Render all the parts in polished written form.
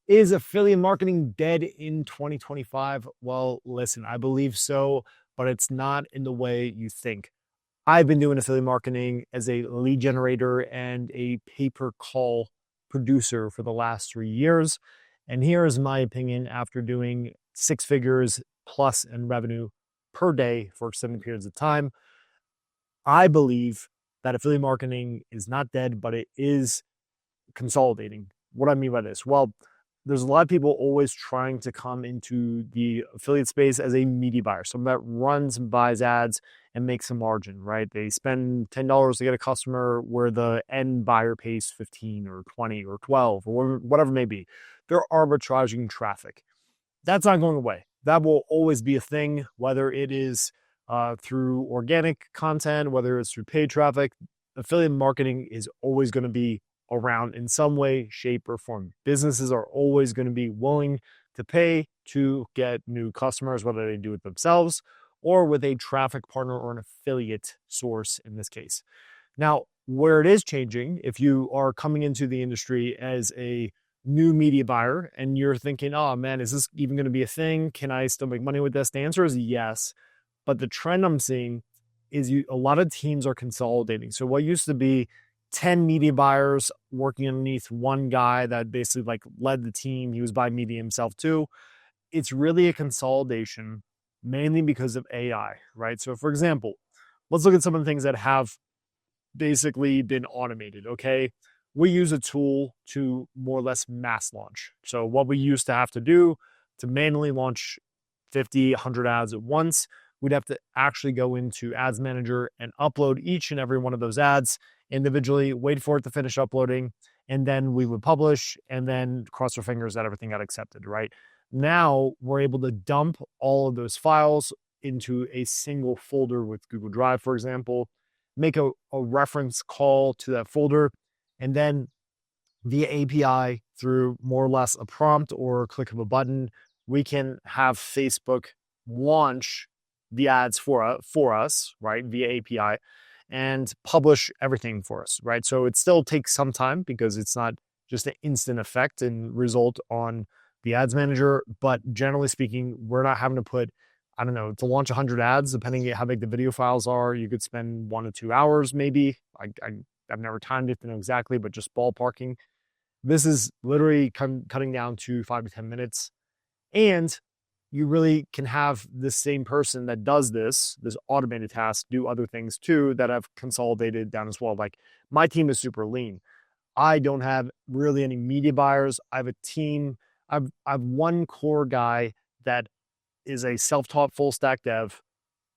Is affiliate marketing dead in 2025? Well, listen, I believe so, but it's not in the way you think. I've been doing affiliate marketing as a lead generator and a pay-per-call producer for the last 3 years. And here is my opinion after doing six figures plus in revenue per day for extended periods of time. I believe that affiliate marketing is not dead, but it is consolidating. What do I mean by this? Well, there's a lot of people always trying to come into the affiliate space as a media buyer, someone that runs and buys ads and makes a margin, right? They spend $10 to get a customer where the end buyer pays 15 or 20 or 12 or whatever it may be. They're arbitraging traffic. That's not going away. That will always be a thing, whether it is through organic content, whether it's through paid traffic. Affiliate marketing is always going to be around in some way, shape, or form. Businesses are always going to be willing to pay to get new customers, whether they do it themselves or with a traffic partner or an affiliate source in this case. Now, where it is changing, if you are coming into the industry as a new media buyer and you're thinking, oh man, is this even going to be a thing? Can I still make money with this? The answer is yes. But the trend I'm seeing is a lot of teams are consolidating. So what used to be 10 media buyers working underneath one guy that basically like led the team, he was buying media himself too. It's really a consolidation, mainly because of AI, right? So for example, let's look at some of the things that have basically been automated, okay? We use a tool to more or less mass launch. So what we used to have to do to manually launch 50, 100 ads at once, we'd have to actually go into Ads Manager and upload each and every one of those ads individually, wait for it to finish uploading, and then we would publish and then cross our fingers that everything got accepted, right? Now we're able to dump all of those files into a single folder with Google Drive, for example, make a reference call to that folder, and then via API through more or less a prompt or a click of a button, we can have Facebook launch the ads for us, right, via API, and publish everything for us, right? So it still takes some time because it's not just an instant effect and result on the ads manager, but generally speaking, we're not having to put, I don't know, to launch 100 ads, depending on how big the video files are, you could spend 1 to 2 hours maybe. I've never timed it to know exactly, but just ballparking. This is literally cutting down to 5 to 10 minutes. And you really can have the same person that does this automated task, do other things too that have consolidated down as well. Like my team is super lean. I don't have really any media buyers. I have a team. I've one core guy that is a self-taught full stack dev,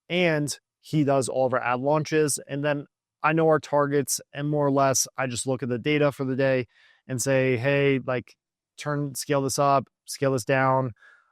and he does all of our ad launches. And then I know our targets, and more or less, I just look at the data for the day and say, hey, like scale this up, scale this down.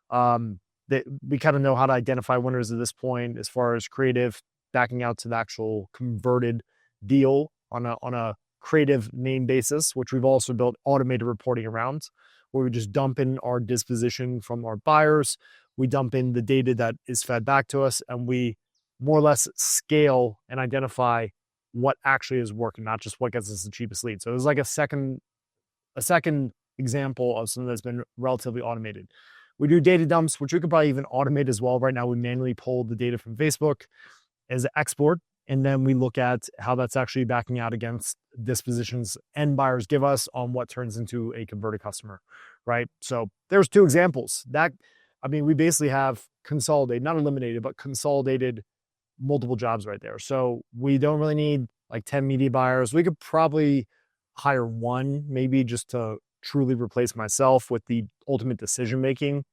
That we kind of know how to identify winners at this point as far as creative backing out to the actual converted deal on a creative name basis, which we've also built automated reporting around, where we just dump in our disposition from our buyers. We dump in the data that is fed back to us, and we more or less scale and identify what actually is working, not just what gets us the cheapest lead. So it was like a second example of something that's been relatively automated. We do data dumps, which we could probably even automate as well. Right now, we manually pull the data from Facebook as an export, and then we look at how that's actually backing out against dispositions end buyers give us on what turns into a converted customer, right? So there's two examples. We basically have consolidated, not eliminated, but consolidated multiple jobs right there. So we don't really need like 10 media buyers. We could probably hire one, maybe just to truly replace myself with the ultimate decision making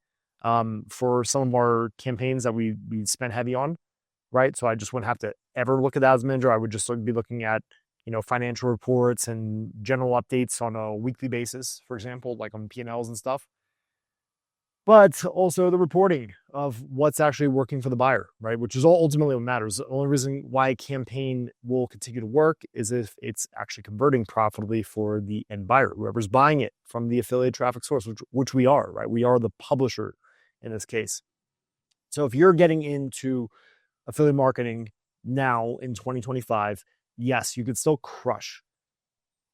for some of our campaigns that we spent heavy on, right? So I just wouldn't have to ever look at Ads Manager. I would just be looking at, financial reports and general updates on a weekly basis, for example, like on P&Ls and stuff. But also the reporting of what's actually working for the buyer, right? Which is all ultimately what matters. The only reason why a campaign will continue to work is if it's actually converting profitably for the end buyer, whoever's buying it from the affiliate traffic source, which we are, right? We are the publisher in this case. So if you're getting into affiliate marketing now in 2025, yes, you could still crush.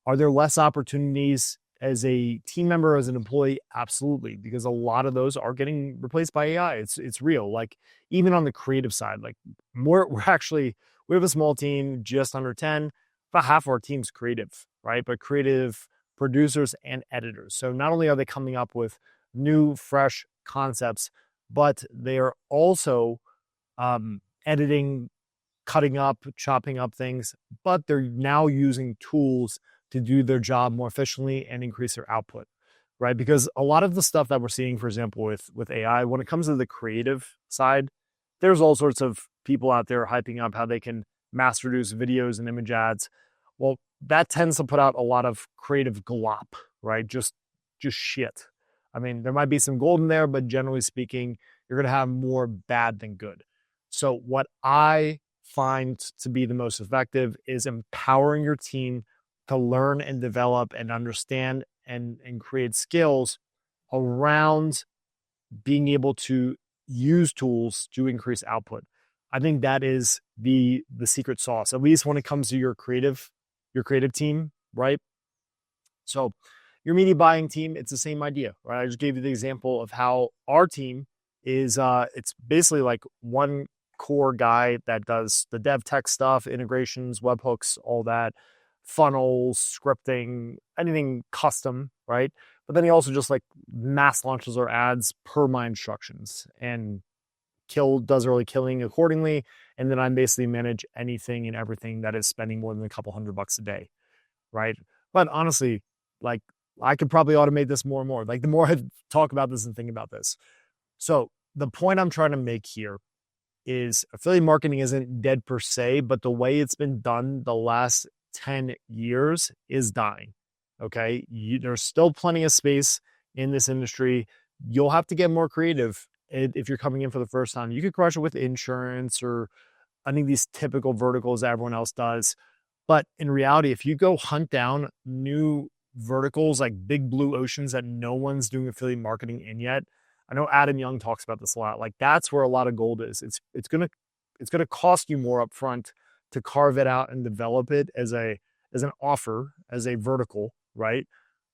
Are there less opportunities as a team member, as an employee, absolutely, because a lot of those are getting replaced by AI. It's real. Like even on the creative side, like we're actually we have a small team, just under 10. About half of our team's creative, right? But creative producers and editors. So not only are they coming up with new, fresh concepts, but they are also editing, cutting up, chopping up things, but they're now using tools to do their job more efficiently and increase their output, right? Because a lot of the stuff that we're seeing, for example, with AI, when it comes to the creative side, there's all sorts of people out there hyping up how they can mass produce videos and image ads. Well, that tends to put out a lot of creative glop, right? Just shit. I mean, there might be some gold in there, but generally speaking, you're going to have more bad than good. So what I find to be the most effective is empowering your team to learn and develop and understand and create skills around being able to use tools to increase output. I think that is the secret sauce, at least when it comes to your creative team, right? So your media buying team, it's the same idea, right? I just gave you the example of how our team is it's basically like one core guy that does the dev tech stuff, integrations, webhooks, all that, funnels, scripting, anything custom, right? But then he also just like mass launches our ads per my instructions and does early killing accordingly. And then I basically manage anything and everything that is spending more than a couple $100 a day, right? But honestly, like I could probably automate this more and more. Like the more I talk about this and think about this. So the point I'm trying to make here is affiliate marketing isn't dead per se, but the way it's been done the last 10 years is dying. Okay. There's still plenty of space in this industry. You'll have to get more creative if you're coming in for the first time. You could crush it with insurance or any of these typical verticals that everyone else does. But in reality, if you go hunt down new verticals like big blue oceans that no one's doing affiliate marketing in yet, I know Adam Young talks about this a lot. Like that's where a lot of gold is. It's gonna cost you more upfront to carve it out and develop it as an offer, as a vertical, right?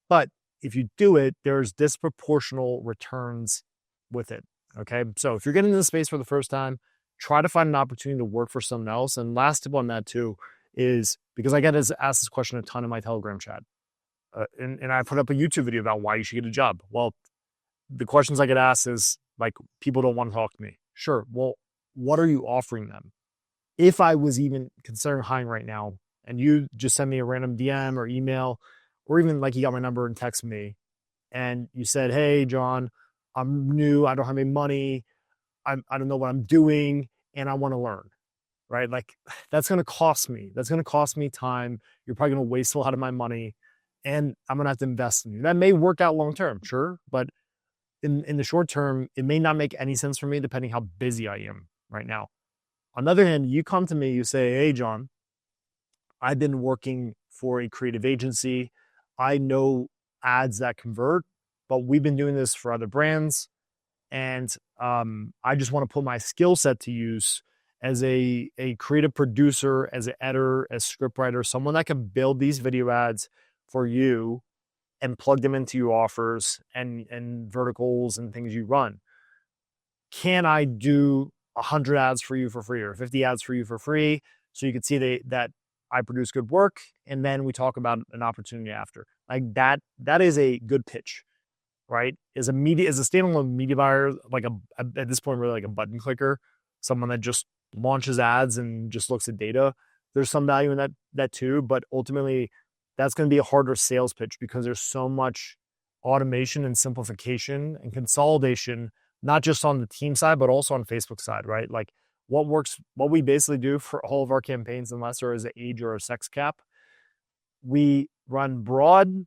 But if you do it, there's disproportional returns with it. Okay. So if you're getting into the space for the first time, try to find an opportunity to work for someone else. And last tip on that too is because I get asked this question a ton in my Telegram chat. And I put up a YouTube video about why you should get a job. Well, the questions I get asked is like, people don't want to talk to me. Sure. Well, what are you offering them? If I was even considering hiring right now and you just send me a random DM or email, or even like you got my number and text me and you said, hey, John, I'm new. I don't have any money. I don't know what I'm doing and I want to learn, right? Like that's going to cost me. That's going to cost me time. You're probably going to waste a lot of my money and I'm going to have to invest in you. That may work out long-term, sure. But in the short term, it may not make any sense for me depending how busy I am right now. On the other hand, you come to me, you say, hey, John, I've been working for a creative agency. I know ads that convert, but we've been doing this for other brands. And I just want to put my skill set to use as a creative producer, as an editor, as scriptwriter, someone that can build these video ads for you and plug them into your offers and verticals and things you run. Can I do 100 ads for you for free or 50 ads for you for free so you can see that I produce good work and then we talk about an opportunity after? Like that is a good pitch, right? As a standalone media buyer, like at this point really like a button clicker, someone that just launches ads and just looks at data. There's some value in that too, but ultimately that's going to be a harder sales pitch because there's so much automation and simplification and consolidation, not just on the team side, but also on Facebook side, right? Like what we basically do for all of our campaigns, unless there is an age or a sex cap, we run broad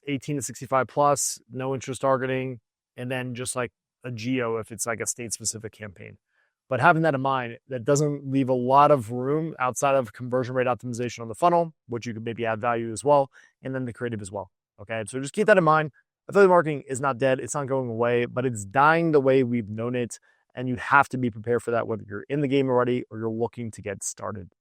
18 to 65 plus, no interest targeting, and then just like a geo if it's like a state specific campaign. But having that in mind, that doesn't leave a lot of room outside of conversion rate optimization on the funnel, which you could maybe add value as well, and then the creative as well. Okay, so just keep that in mind. Affiliate marketing is not dead. It's not going away, but it's dying the way we've known it. And you have to be prepared for that, whether you're in the game already or you're looking to get started.